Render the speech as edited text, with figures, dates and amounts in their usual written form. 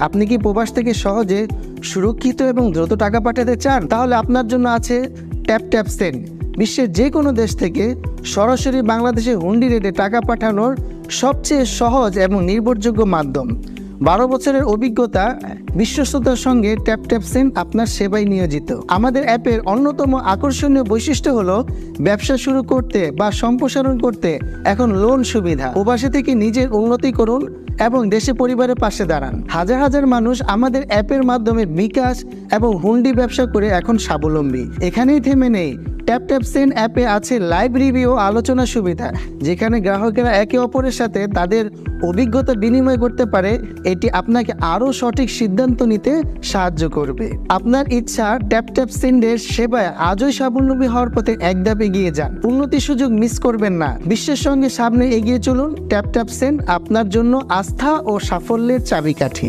আপনি কি প্রবাস থেকে সহজে সুরক্ষিত এবং দ্রুত টাকা পাঠাতে চান? তাহলে আপনার জন্য আছে ট্যাপ ট্যাপ সেন্ড। বিশ্বের যে কোনো দেশ থেকে সরাসরি বাংলাদেশে হুন্ডি রেটে টাকা পাঠানোর সবচেয়ে সহজ এবং নির্ভরযোগ্য মাধ্যম। 12 বছরের অভিজ্ঞতা, বিশ্বস্ততার সঙ্গে ট্যাপ ট্যাপ সেন্ড আপনার সেবায় নিয়োজিত। আমাদের অ্যাপের অন্যতম আকর্ষণীয় বৈশিষ্ট্য হলো ব্যবসা শুরু করতে বা সম্প্রসারণ করতে এখন লোন সুবিধা। প্রবাসী থেকে নিজের উন্নতি করুন এবং দেশে পরিবারের পাশে দাঁড়ান। হাজার হাজার মানুষ আমাদের অ্যাপের মাধ্যমে বিকাশ এবং হুন্ডি ব্যবসা করে এখন স্বাবলম্বী। এখানেই থেমে নেই, ট্যাপ ট্যাপ সেন্ড অ্যাপে আছে লাইভ রিভিউ আলোচনা সুবিধা, যেখানে গ্রাহকেরা একে অপরের সাথে তাদের অভিজ্ঞতা বিনিময় করতে পারে। এটি আপনাকে আরও সঠিক সিদ্ধান্ত নিতে সাহায্য করবে। আপনার ইচ্ছা ট্যাপ ট্যাপ সেন্ডের সেবায় আজই স্বাবলম্বী হওয়ার পথে এক ধাপ এগিয়ে যান। উন্নতির সুযোগ মিস করবেন না। বিশ্বের সঙ্গে সামনে এগিয়ে চলুন। ট্যাপ ট্যাপ সেন্ড আপনার জন্য আস্থা ও সাফল্যের চাবিকাঠি।